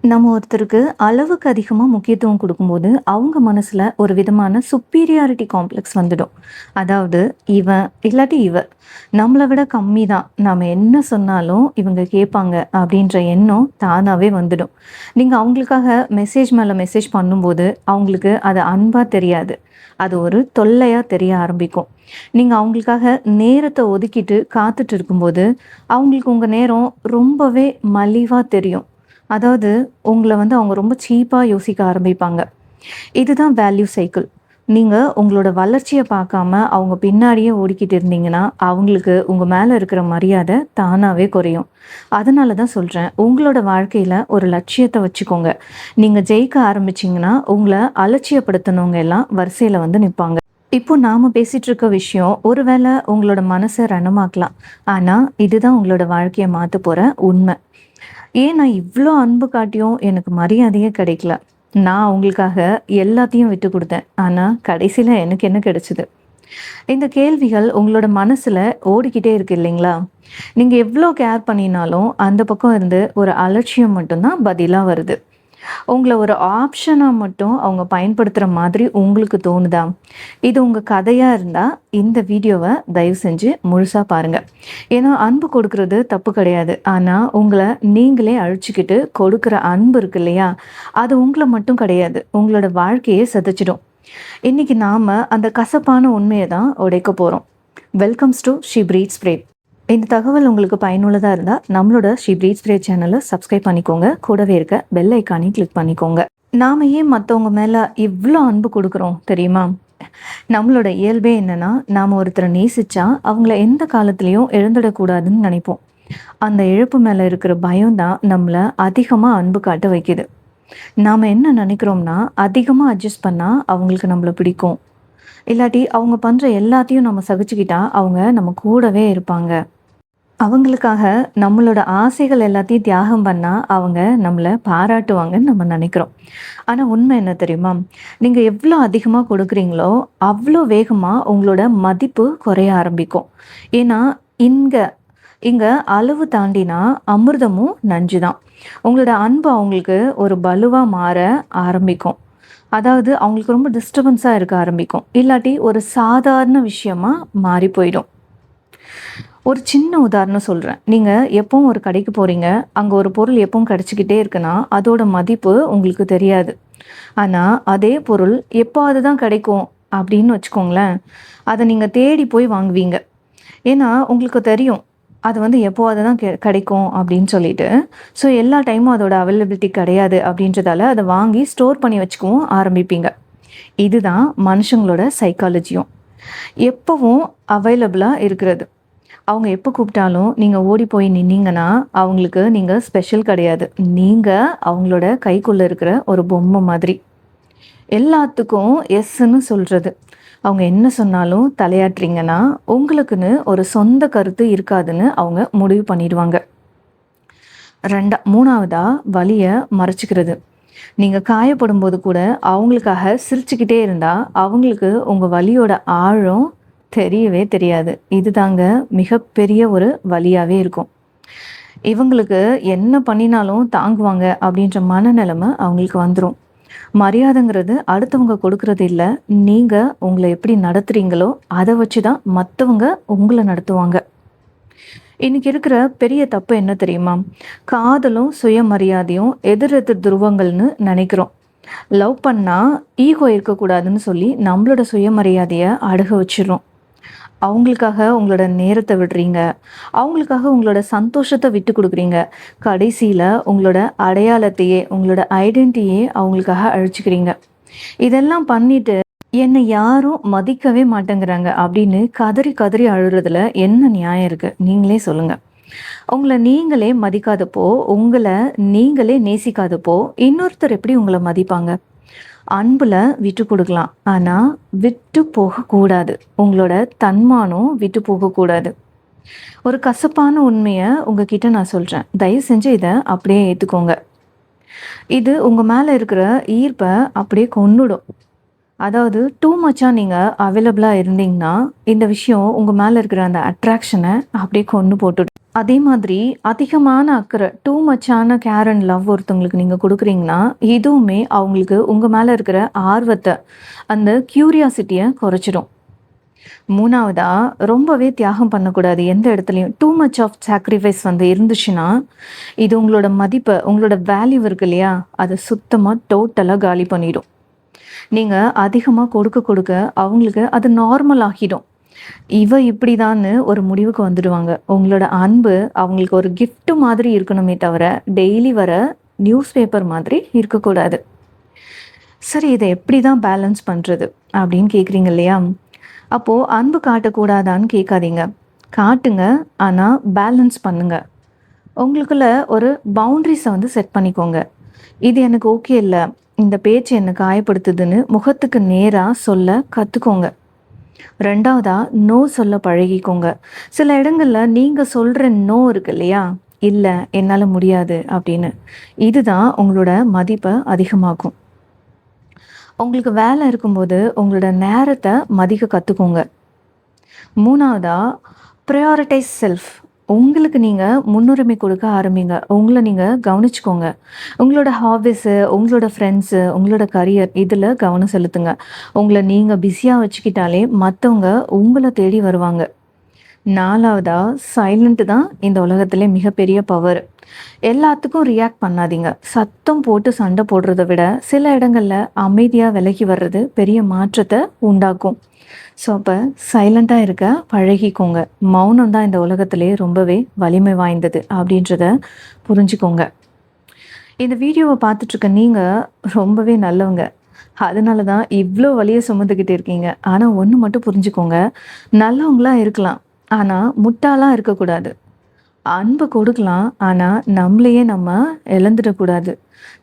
நம்ம ஒருத்தருக்கு அளவுக்கு அதிகமா முக்கியத்துவம் குடுக்கும்போது, அவங்க மனசுல ஒரு விதமான சுப்பீரியாரிட்டி காம்ப்ளெக்ஸ் வந்துடும். அதாவது, இவன் இல்லாட்டி இவ. நம்மள விட கம்மி தான். நாம என்ன சொன்னாலும் இவங்க கேட்பாங்க அப்படின்ற எண்ணம் தானாவே வந்துடும். நீங்க அவங்களுக்காக மெசேஜ் மேல மெசேஜ் பண்ணும்போது, அவங்களுக்கு அது அன்பா தெரியாது. அது ஒரு தொல்லையா தெரிய ஆரம்பிக்கும். நீங்க அவங்களுக்காக நேரத்த ஒதுக்கிட்டு காத்துட்டு இருக்கும்போது, அவங்களுக்கு உங்க நேரம் ரொம்பவே மலிவா தெரியும். அதாவது அவங்க ரொம்ப சீப்பா யோசிக்க ஆரம்பிப்பாங்க. இதுதான் வேல்யூ சைக்கிள். நீங்க உங்களோட வளர்ச்சிய பார்க்காம அவங்க பின்னாடியே ஓடிக்கிட்டு இருந்தீங்கன்னா, அவங்களுக்கு உங்க மேல இருக்கிற மரியாதை தானாவே குறையும். அதனால தான் சொல்றேன், உங்களோட வாழ்க்கையில ஒரு லட்சியத்த வச்சுக்கோங்க. நீங்க ஜெயிக்க ஆரம்பிச்சீங்கன்னா, உங்கள அலட்சியப்படுத்துனவங்க எல்லாம் வரிசையில வந்து நிப்பாங்க. இப்போ நாம பேசிட்டு இருக்க விஷயம் ஒருவேளை உங்களோட மனச ரணமாக்கலாம். ஆனா, இதுதான் உங்களோட வாழ்க்கைய மாத்தப் போற உண்மை. ஏன் நான் இவ்ளோ அன்பு காட்டியும் எனக்கு மரியாதையே கிடைக்கல. நான் அவங்களுக்காக எல்லாத்தையும் விட்டு குடுத்தேன். ஆனா, கடைசில எனக்கு என்ன கிடைச்சது? இந்த கேள்விகள் உங்களோட மனசுல ஓடிக்கிட்டே இருக்கு இல்லைங்களா? நீங்க எவ்ளோ கேர் பண்ணினாலும், அந்த பக்கம் இருந்து ஒரு அலட்சியம் மட்டும் தான் பதிலா வருது. உங்கள ஒரு ஆப்ஷனா மட்டும் அவங்க பயன்படுத்துற மாதிரி உங்களுக்கு தோணுதா? இது உங்க கதையா இருந்தா, இந்த வீடியோவ தயவு செஞ்சு முழுசா பாருங்க. ஏன்னா, அன்பு கொடுக்கிறது தப்பு கிடையாது. ஆனா, உங்கள நீங்களே அழிச்சுக்கிட்டு கொடுக்குற அன்பு இருக்கு இல்லையா? அது உங்கள மட்டும் கிடையாது. உங்களோட வாழ்க்கையே சிதைச்சிடும். இன்னைக்கு நாம அந்த கசப்பான உண்மைய தான் உடைக்க போறோம். வெல்கம்ஸ் டு ஷி பிரீத்ஸ் பிரே. இந்த தகவல் உங்களுக்கு பயனுள்ளதா இருந்தா, நம்மளோட ஷி பிரீத்ஸ் பிரே சேனல சப்ஸ்கிரைப் பண்ணிக்கோங்க. கூடவே இருக்க பெல் ஐகானையும் கிளிக் பண்ணிக்கோங்க. நாம ஏன் மத்தவங்க மேல இவ்ளோ அன்பு குடுக்குறோம் தெரியுமா? நம்மளோட இயல்பே என்னன்னா, நாம ஒருத்தர நேசிச்சா, அவங்கள எந்த காலத்திலயும் இழந்துடக்கூடாதுன்னு நினைப்போம். அந்த இழப்பு மேல இருக்கிற பயம் தான் நம்மள அதிகமா அன்பு காட்ட வைக்குது. நாம என்ன நினைக்கிறோம்னா, அதிகமா அட்ஜஸ்ட் பண்ணா அவங்களுக்கு நம்மள பிடிக்கும். இல்லாட்டி அவங்க பண்ற எல்லாத்தையும் நம்ம சகிச்சுக்கிட்டா, அவங்க நம்ம கூடவே இருப்பாங்க. அவங்களுக்காக நம்மளோட ஆசைகள் எல்லாத்தையும் தியாகம் பண்ணா, அவங்க நம்மள பாராட்டுவாங்கன்னு நம்ம நெனைக்கிறோம். ஆனா உண்மை என்ன தெரியுமா? நீங்க எவ்ளோ அதிகமா கொடுக்குறீங்களோ, அவ்ளோ வேகமா உங்களோட மதிப்பு குறைய ஆரம்பிக்கும். ஏன்னா, இங்க இங்க அளவு தாண்டினா அமிர்தமும் நஞ்சு தான். உங்களோட அன்பு அவங்களுக்கு ஒரு பலுவா மாற ஆரம்பிக்கும். அதாவது அவங்களுக்கு ரொம்ப டிஸ்டர்பன்ஸா இருக்க ஆரம்பிக்கும். இல்லாட்டி ஒரு சாதாரண விஷயமா மாறி போயிடும். ஒரு சின்ன உதாரணம் சொல்றேன். நீங்க எப்பவும் ஒரு கடைக்கு போறீங்க. அங்க ஒரு பொருள் எப்பவும் கிடைச்சுக்கிட்டே இருக்குன்னா, அதோட மதிப்பு உங்களுக்கு தெரியாது. ஆனா, அதே பொருள் எப்பவாது தான் கிடைக்கும் அப்படின்னு வச்சுக்கோங்களேன். அத நீங்க தேடி போய் வாங்குவீங்க. ஏன்னா, உங்களுக்கு தெரியும். அது வந்து எப்பவாது தான் கிடைக்கும் அப்படின்னு சொல்லிட்டு. ஸோ, எல்லா டைமும் அதோட அவைலபிலிட்டி கிடையாது அப்படின்றதால, அத வாங்கி ஸ்டோர் பண்ணி வச்சுக்கவும் ஆரம்பிப்பீங்க. இதுதான் மனுஷங்களோட சைக்காலஜியும். எப்பவும் அவைலபிளா இருக்கிறது. அவங்க எப்போ கூப்பிட்டாலும் நீங்க ஓடி போய் நின்னீங்கன்னா, அவங்களுக்கு நீங்க ஸ்பெஷல் கிடையாது. நீங்க அவங்களோட கைக்குள்ள இருக்கிற ஒரு பொம்மை மாதிரி. எல்லாத்துக்கும் எஸ்ன்னு சொல்றது. அவங்க என்ன சொன்னாலும் தலையாட்டுறீங்கன்னா, உங்களுக்குன்னு ஒரு சொந்த கருத்து இருக்காதுன்னு அவங்க முடிவு பண்ணிடுவாங்க. 3வதா வலிய மறைச்சுக்கிறது. நீங்க காயப்படும்போது கூட அவங்களுக்காக சிரிச்சுக்கிட்டே இருந்தா, அவங்களுக்கு உங்க வலியோட ஆழம் தெரியவே தெரியாது. இதுதாங்க மிகப்பெரிய ஒரு வலியாவே இருக்கும். இவங்களுக்கு என்ன பண்ணினாலும் தாங்குவாங்க அப்படின்ற மனநிலைமை அவங்களுக்கு வந்துரும். மரியாதைங்கிறது அடுத்தவங்க கொடுக்கறது இல்ல. நீங்க உங்கள எப்படி நடத்துறீங்களோ, அத வச்சு தான் மத்தவங்க உங்கள நடத்துவாங்க. இன்னைக்கு இருக்கிற பெரிய தப்பு என்ன தெரியுமா? காதலும், சுயமரியாதையும் எதிர் எதிர் துருவங்கள்னு நெனைக்கிறோம். லவ் பண்ணா ஈகோ இருக்கக்கூடாதுன்னு சொல்லி நம்மளோட சுயமரியாதைய அடகு வச்சுர்றோம். அவங்களுக்காக உங்களோட நேரத்த விடுறீங்க. அவங்களுக்காக உங்களோட சந்தோஷத்த விட்டு குடுக்குறீங்க. கடைசியில உங்களோட அடையாளத்தையே, உங்களோட ஐடென்டிட்டியே அவங்களுக்காக அழிச்சுக்கிறீங்க. இதெல்லாம் பண்ணிட்டு, "என்னை யாரும் மதிக்கவே மாட்டேங்கிறாங்க" அப்படின்னு கதறி கதறி அழுறதுல என்ன நியாயம் இருக்கு? நீங்களே சொல்லுங்க. உங்கள நீங்களே மதிக்காதப்போ, உங்கள நீங்களே நேசிக்காதப்போ, இன்னொருத்தர் எப்படி உங்கள மதிப்பாங்க? அன்புல விட்டு குடுக்கலாம். ஆனா, விட்டு போகக்கூடாது. உங்களோட தன்மானம் விட்டு போகக்கூடாது. ஒரு கசப்பான உண்மைய உங்ககிட்ட நான் சொல்றேன். தயவு செஞ்சு இத அப்படியே ஏத்துக்கோங்க. இது உங்க மேல இருக்கிற ஈர்ப்ப அப்படியே கொன்னுடும். அதாவது டூ மச்சா நீங்க அவைலபிளா இருந்தீங்கன்னா, இந்த விஷயம் உங்க மேல இருக்கிற அந்த அட்ராக்ஷன அப்படியே கொன்னு போட்டுடும். அதே மாதிரி அதிகமான அக்கறை, டூ மச்சான கேர் அண்ட் லவ் ஒருத்தவங்களுக்கு நீங்க குடுக்குறீங்கன்னா, இதுவுமே அவங்களுக்கு உங்க மேல இருக்கிற ஆர்வத்த, அந்த கியூரியாசிட்டிய குறைச்சிடும். 3வதா ரொம்பவே தியாகம் பண்ணக்கூடாது எந்த இடத்துலயும். டூ மச் ஆஃப் சாக்ரிஃபைஸ் வந்து இருந்துச்சுன்னா, இது உங்களோட மதிப்ப, உங்களோட வேல்யூ இருக்கு இல்லையா? அத சுத்தமா டோட்டலா காலி பண்ணிடும். நீங்க அதிகமா கொடுக்க கொடுக்க அவங்களுக்கு அது நார்மல் ஆகிடும். இவ இப்படிதான்னு ஒரு முடிவுக்கு வந்துடுவாங்க. உங்களோட அன்பு அவங்களுக்கு ஒரு கிஃப்ட் மாதிரி இருக்கணுமே தவிர, டெய்லி வர நியூஸ் பேப்பர் மாதிரி இருக்கக்கூடாது. சரி, இத எப்படி தான் பேலன்ஸ் பண்றது? அப்படின்னு கேட்குறீங்க இல்லையா? அப்போ அன்பு காட்டக்கூடாதான்னு கேட்காதீங்க. காட்டுங்க, ஆனா பேலன்ஸ் பண்ணுங்க. உங்களுக்குள்ள ஒரு பவுண்டரிஸ வந்து செட் பண்ணிக்கோங்க. இது எனக்கு ஓகே இல்ல. இந்த பேச்சு என்ன காயப்படுத்துதுன்னு முகத்துக்கு நேரா சொல்ல கத்துக்கோங்க. 2வதா நோ சொல்ல பழகிக்கோங்க. சில இடங்கள்ல நீங்க சொல்ற நோ இருக்கு இல்லையா? இல்ல, என்னால முடியாது அப்படின்னு. இதுதான் உங்களோட மதிப்ப அதிகமாக்கும். உங்களுக்கு வேலை இருக்கும்போது உங்களோட நேரத்த மதிக்க கத்துக்கோங்க. 3வதா பிரையாரிட்டைஸ் செல்ஃப். உங்களுக்கு நீங்க முன்னுரிமை கொடுக்க ஆரம்பிங்க. உங்கள நீங்க கவனிச்சுக்கோங்க. உங்களோட ஹாபீஸு, உங்களோட ஃப்ரெண்ட்ஸு, உங்களோட கரியர் இதில கவனம் செலுத்துங்க. உங்கள நீங்க பிஸியா வச்சுக்கிட்டாலே மத்தவங்க உங்கள தேடி வருவாங்க. 4வதா சைலண்ட் தான் இந்த உலகத்திலே மிகப்பெரிய பவர். எல்லாத்துக்கும் ரியாக்ட் பண்ணாதீங்க. சத்தம் போட்டு சண்டை போடுறத விட சில இடங்கள்ல அமைதியா விலகி வர்றது பெரிய மாற்றத்த உண்டாக்கும். ஸோ அப்போ சைலண்ட்டாக இருக்க பழகிக்கோங்க. மௌனம் தான் இந்த உலகத்திலே ரொம்பவே வலிமை வாய்ந்தது அப்படின்றத புரிஞ்சுக்கோங்க. இந்த வீடியோவை பார்த்துட்ருக்க நீங்கள் ரொம்பவே நல்லவங்க. அதனால தான் இவ்வளோ வலியை சுமந்துக்கிட்டு இருக்கீங்க. ஆனால் ஒன்று மட்டும் புரிஞ்சுக்கோங்க, நல்லவங்களா இருக்கலாம், ஆனால் முட்டாளாக இருக்கக்கூடாது. அன்பு கொடுக்கலாம், ஆனால் நம்மளையே நம்ம இழந்துடக்கூடாது.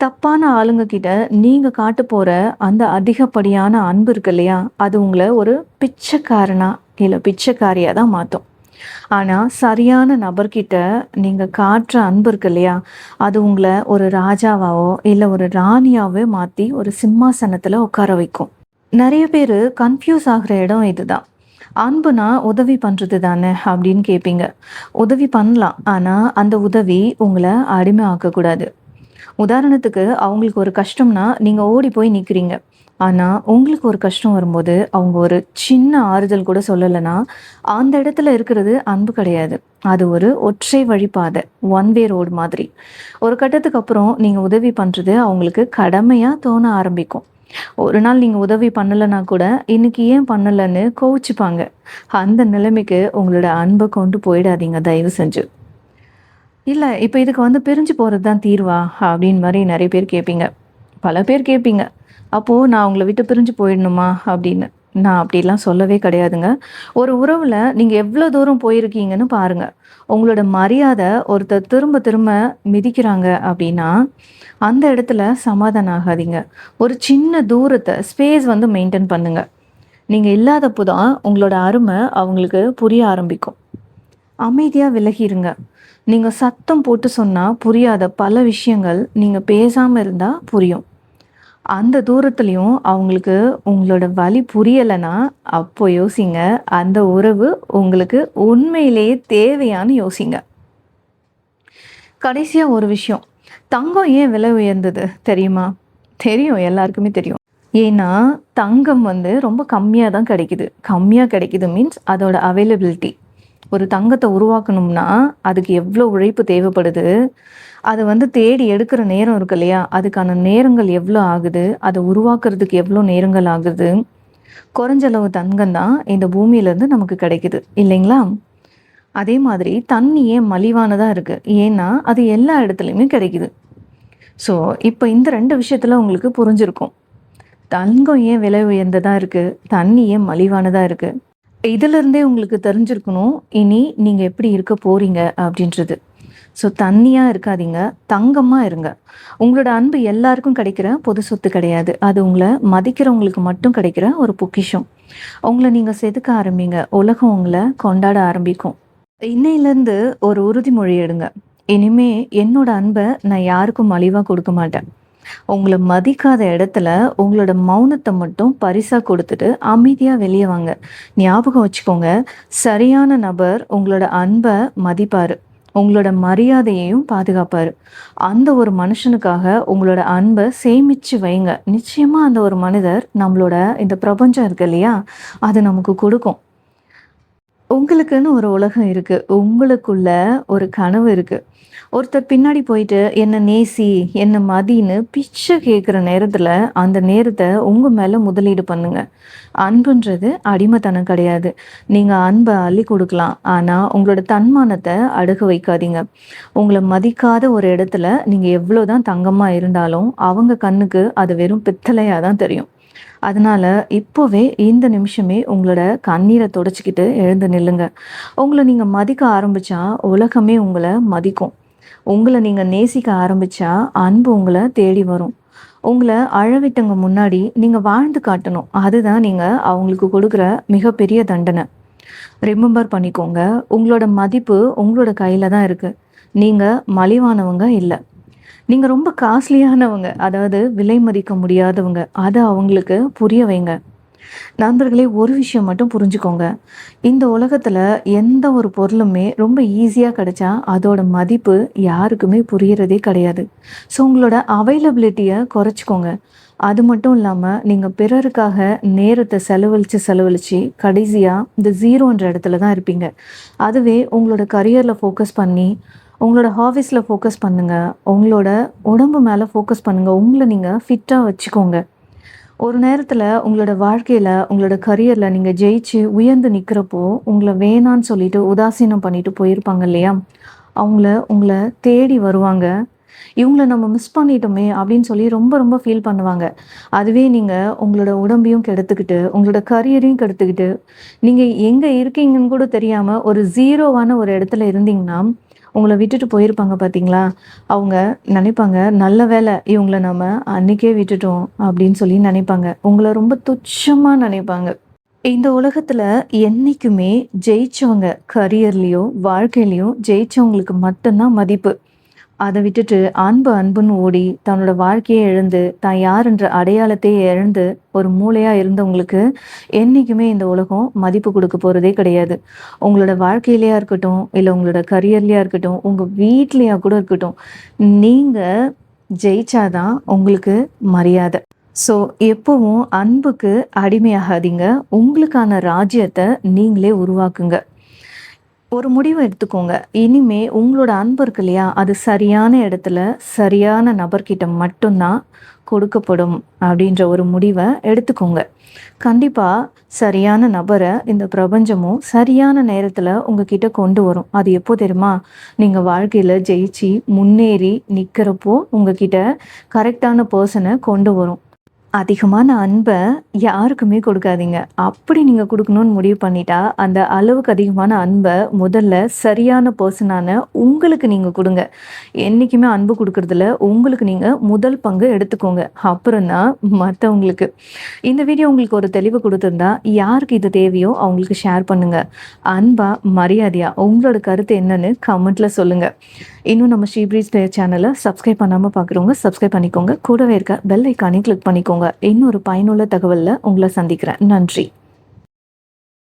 தப்பான ஆளுங்க கிட்ட நீங்க காட்டப் போற அந்த அதிகப்படியான அன்பு இருக்கு இல்லையா? அது உங்கள ஒரு பிச்சைக்காரனா இல்ல பிச்சைக்காரியா தான் மாத்தும். ஆனா சரியான நபர்கிட்ட நீங்க காட்டுற அன்பு இருக்கு இல்லையா? அது உங்கள ஒரு ராஜாவாவோ இல்ல ஒரு ராணியாவோ மாத்தி ஒரு சிம்மாசனத்துல உட்கார வைக்கும். நெறைய பேரு கன்ஃப்யூஸ் ஆகுற இடம் இதுதான். அன்புனா உதவி பண்றது தானே அப்படின்னு கேட்பீங்க. உதவி பண்ணலாம். ஆனா அந்த உதவி உங்கள அடிமை ஆக்கக்கூடாது. உதாரணத்துக்கு அவங்களுக்கு ஒரு கஷ்டம்னா நீங்க ஓடி போய் நிக்கிறீங்க. ஆனா உங்களுக்கு ஒரு கஷ்டம் வரும்போது அவங்க ஒரு சின்ன ஆறுதல் கூட சொல்லலைன்னா அந்த இடத்துல இருக்கிறது அன்பு கிடையாது. அது ஒரு ஒற்றை வழிப்பாதை, ஒன் வே ரோடு மாதிரி. ஒரு கட்டத்துக்கு அப்புறம் நீங்க உதவி பண்றது அவங்களுக்கு கடமையா தோண ஆரம்பிக்கும். ஒரு நாள் நீங்க உதவி பண்ணலைன்னா கூட இன்னைக்கு ஏன் பண்ணலைன்னு கோவிச்சுப்பாங்க. அந்த நிலைமைக்கு உங்களோட அன்பை கொண்டு போயிடாதீங்க தயவு செஞ்சு. இல்ல, இப்ப இதுக்கு வந்து பிரிஞ்சு போறது தான் தீர்வா? அப்படின்னு மாரி நெறைய பேர் கேட்பீங்க. பல பேர் கேட்பீங்க. அப்போ நான் உங்கள விட்டு பிரிஞ்சு போயிடணுமா? அப்படின்னு. நான் அப்படிலாம் சொல்லவே கிடையாதுங்க. ஒரு உறவுல நீங்க எவ்வளோ தூரம் போயிருக்கீங்கன்னு பாருங்க. உங்களோட மரியாதை ஒருத்தர் திரும்ப திரும்ப மிதிக்கிறாங்க அப்படின்னா, அந்த இடத்துல சமாதானம் ஆகாதீங்க. ஒரு சின்ன தூரத்த ஸ்பேஸ் வந்து மெயின்டெயின் பண்ணுங்க. நீங்க இல்லாதப்போ தான் உங்களோட அருமை அவங்களுக்கு புரிய ஆரம்பிக்கும். அமைதியா விலகிருங்க. நீங்க சத்தம் போட்டு சொன்னா புரியாத பல விஷயங்கள் நீங்க பேசாம இருந்தா புரியும். அந்த தூரத்துலயும் அவங்களுக்கு உங்களோட வலி புரியலைன்னா அப்போ யோசிங்க. அந்த உறவு உங்களுக்கு உண்மையிலேயே தேவையான்னு யோசிங்க. கடைசியா ஒரு விஷயம். தங்கம் ஏன் விலை உயர்ந்தது தெரியுமா? தெரியும், எல்லாருக்குமே தெரியும். ஏன்னா தங்கம் வந்து ரொம்ப கம்மியா தான் கிடைக்குது. கம்மியா கிடைக்குது மீன்ஸ் அதோட அவைலபிலிட்டி. ஒரு தங்கத்தை உருவாக்கணும்னா அதுக்கு எவ்வளோ உழைப்பு தேவைப்படுது. அதை வந்து தேடி எடுக்கிற நேரம் இருக்கு இல்லையா? அதுக்கான நேரங்கள் எவ்வளோ ஆகுது? அதை உருவாக்குறதுக்கு எவ்வளோ நேரங்கள் ஆகுது? குறைஞ்ச அளவு தங்கம் தான் இந்த பூமியிலேருந்து நமக்கு கிடைக்குது இல்லைங்களா? அதே மாதிரி தண்ணி ஏன் மலிவானதா இருக்கு? ஏன்னா அது எல்லா இடத்துலையுமே கிடைக்குது. ஸோ இப்போ இந்த 2 விஷயத்துல உங்களுக்கு புரிஞ்சிருக்கும். தங்கம் ஏன் விலை உயர்ந்ததா இருக்கு? தண்ணி ஏன் மலிவானதா இருக்கு? இதிலிருந்தே உங்களுக்கு தெரிஞ்சிருக்கணும், இனி நீங்க எப்படி இருக்க போறீங்க அப்படின்றது. ஸோ தண்ணியா இருக்காதீங்க, தங்கமா இருங்க. உங்களோட அன்பு எல்லாருக்கும் கிடைக்கிற பொது சொத்து கிடையாது. அது உங்கள மதிக்கிறவங்களுக்கு மட்டும் கிடைக்கிற ஒரு பொக்கிஷம். உங்கள நீங்க செதுக்க ஆரம்பிங்க. உலகம் உங்கள கொண்டாட ஆரம்பிக்கும். இன்னையிலேருந்து ஒரு உறுதிமொழி எடுங்க. இனிமே என்னோட அன்ப நான் யாருக்கும் மலிவா கொடுக்க மாட்டேன். உங்கள மதிக்காத இடத்துல உங்களோட மௌனத்த மட்டும் பரிசா கொடுத்துட்டு அமைதியா வெளிய வாங்க. ஞாபகம் வச்சுக்கோங்க, சரியான நபர் உங்களோட அன்ப மதிப்பாரு. உங்களோட மரியாதையையும் பாதுகாப்பாரு. அந்த ஒரு மனுஷனுக்காக உங்களோட அன்பை சேமிச்சு வைங்க. நிச்சயமா அந்த ஒரு மனிதர் நம்மளோட இந்த பிரபஞ்சம் இருக்கு இல்லையா, அது நமக்கு கொடுக்கும். உங்களுக்குன்னு ஒரு உலகம் இருக்கு. உங்களுக்குள்ள ஒரு கனவு இருக்கு. ஒருத்தர் பின்னாடி போயிட்டு என்ன நேசி, என்ன மதின்னு பிச்சை கேட்குற நேரத்துல, அந்த நேரத்த உங்க மேல முதலீடு பண்ணுங்க. அன்புன்றது அடிமைத்தனம் கிடையாது. நீங்க அன்ப அள்ளி குடுக்கலாம். ஆனா, உங்களோட தன்மானத்த அடகு வைக்காதீங்க. உங்கள மதிக்காத ஒரு இடத்துல நீங்க எவ்வளோதான் தங்கமா இருந்தாலும், அவங்க கண்ணுக்கு அது வெறும் பித்தளையா தான் தெரியும். அதனால இப்போவே இந்த நிமிஷமே உங்களோட கண்ணீரை தொடச்சிக்கிட்டு எழுந்து நில்லுங்க. உங்களை நீங்க மதிக்க ஆரம்பிச்சா உலகமே உங்களை மதிக்கும். உங்களை நீங்க நேசிக்க ஆரம்பிச்சா அன்பு உங்களை தேடி வரும். உங்களை அழவிட்டவங்க முன்னாடி நீங்க வாழ்ந்து காட்டணும். அதுதான் நீங்க அவங்களுக்கு கொடுக்குற மிகப்பெரிய தண்டனை. ரிமெம்பர் பண்ணிக்கோங்க, உங்களோட மதிப்பு உங்களோட கையில தான் இருக்கு. நீங்க மலிவானவங்க இல்லை. நீங்க ரொம்ப காஸ்ட்லியானவங்க. அதாவது விலை மதிக்க முடியாதவங்க. அத அவங்களுக்கு புரிய வைங்க. நண்பர்களே, ஒரு விஷயம் மட்டும் புரிஞ்சுக்கோங்க. இந்த உலகத்துல எந்த ஒரு பொருளுமே ரொம்ப ஈஸியா கிடைச்சா அதோட மதிப்பு யாருக்குமே புரியறதே கிடையாது. ஸோ உங்களோட அவைலபிலிட்டிய குறைச்சுக்கோங்க. அது மட்டும் இல்லாம நீங்க பிறருக்காக நேரத்த செலவழிச்சு கடைசியா இந்த 0ன்ற இடத்துல தான் இருப்பீங்க. அதுவே உங்களோட கரியர்ல ஃபோக்கஸ் பண்ணி உங்களோட ஹாபீஸ்ல ஃபோக்கஸ் பண்ணுங்க. உங்களோட உடம்பு மேல ஃபோக்கஸ் பண்ணுங்க. உங்கள நீங்க ஃபிட்டா வச்சுக்கோங்க. ஒரு நேரத்துல உங்களோட வாழ்க்கையில, உங்களோட கரியர்ல நீங்க ஜெயிச்சு உயர்ந்து நிக்கிறப்போ, உங்கள வேணான்னு சொல்லிட்டு உதாசீனம் பண்ணிட்டு போயிருப்பாங்க இல்லையா? உங்கள தேடி வருவாங்க. இவங்கள நம்ம மிஸ் பண்ணிட்டோமே அப்படின்னு சொல்லி ரொம்ப ரொம்ப ஃபீல் பண்ணுவாங்க. அதுவே நீங்க உங்களோட உடம்பையும் கெடுத்துக்கிட்டு, உங்களோட கரியரையும் கெடுத்துக்கிட்டு, நீங்க எங்க இருக்கீங்கன்னு கூட தெரியாம ஒரு 0வான ஒரு இடத்துல இருந்தீங்கன்னா, உங்கள விட்டுட்டு போயிருப்பாங்க பார்த்தீங்களா? அவங்க நினைப்பாங்க, "நல்ல வேளை இவங்கள நம்ம அன்னைக்கே விட்டுட்டோம்" அப்படின்னு சொல்லி நினைப்பாங்க. உங்கள ரொம்ப துச்சமா நினைப்பாங்க. இந்த உலகத்துல என்னைக்குமே ஜெயிச்சவங்க கரியர்லயோ, வாழ்க்கையிலயோ ஜெயிச்சவங்களுக்கு மட்டும் தான் மதிப்பு. அத விட்டுட்டு அன்புன்னு ஓடி, தன்னோட வாழ்க்கையே இழந்து, தான் யாருன்ற அடையாளத்தையே இழந்து, ஒரு மூலையா இருந்தவங்களுக்கு என்னைக்குமே இந்த உலகம் மதிப்பு குடுக்க போறதே கிடையாது. உங்களோட வாழ்க்கையிலயா இருக்கட்டும், இல்ல உங்களோட கரியர்லயா இருக்கட்டும், உங்க வீட்லயா கூட இருக்கட்டும், நீங்க ஜெயிச்சா தான் உங்களுக்கு மரியாதை. ஸோ எப்பவும் அன்புக்கு அடிமையாகாதீங்க. உங்களுக்கான ராஜ்யத்த நீங்களே உருவாக்குங்க. ஒரு முடிவு எடுத்துக்கோங்க. இனிமே உங்களோட அன்பு இருக்கு இல்லையா? அது சரியான இடத்துல, சரியான நபர்கிட்ட மட்டும் தான் கொடுக்கப்படும் அப்படின்ற ஒரு முடிவ எடுத்துக்கோங்க. கண்டிப்பா சரியான நபர இந்த பிரபஞ்சமும் சரியான நேரத்துல உங்ககிட்ட கொண்டு வரும். அது எப்போ தெரியுமா? நீங்க வாழ்க்கையில ஜெயிச்சு முன்னேறி நிக்கிறப்போ உங்ககிட்ட கரெக்ட்டான பெர்சன கொண்டு வரும். அதிகமான அன்ப யாருக்குமே கொடுக்காதீங்க. அப்படி நீங்க குடுக்கணும்னு முடிவு பண்ணிட்டா, அந்த அளவுக்கு அதிகமான அன்ப முதல்ல சரியான பெர்சனான உங்களுக்கு நீங்க குடுங்க. என்னைக்குமே அன்பு குடுக்குறதுல உங்களுக்கு நீங்க முதல் பங்கு எடுத்துக்கோங்க. அப்புறம் தான் மத்தவங்களுக்கு. இந்த வீடியோ உங்களுக்கு ஒரு தெளிவு குடுத்திருந்தா, யாருக்கு இது தேவையோ அவங்களுக்கு ஷேர் பண்ணுங்க. அன்பா, மரியாதையா உங்களோட கருத்து என்னன்னு கமெண்ட்ல சொல்லுங்க. இன்னும் நம்ம ஸ்ரீபிரீஸ் சேனலை சப்ஸ்கிரைப் பண்ணாம பார்க்குறவங்க சப்ஸ்கிரைப் பண்ணிக்கோங்க. கூடவே இருக்க பெல் ஐக்கானையும் கிளிக் பண்ணிக்கோங்க. இன்னொரு பயனுள்ள தகவல்ல உங்களை சந்திக்கிறேன். நன்றி.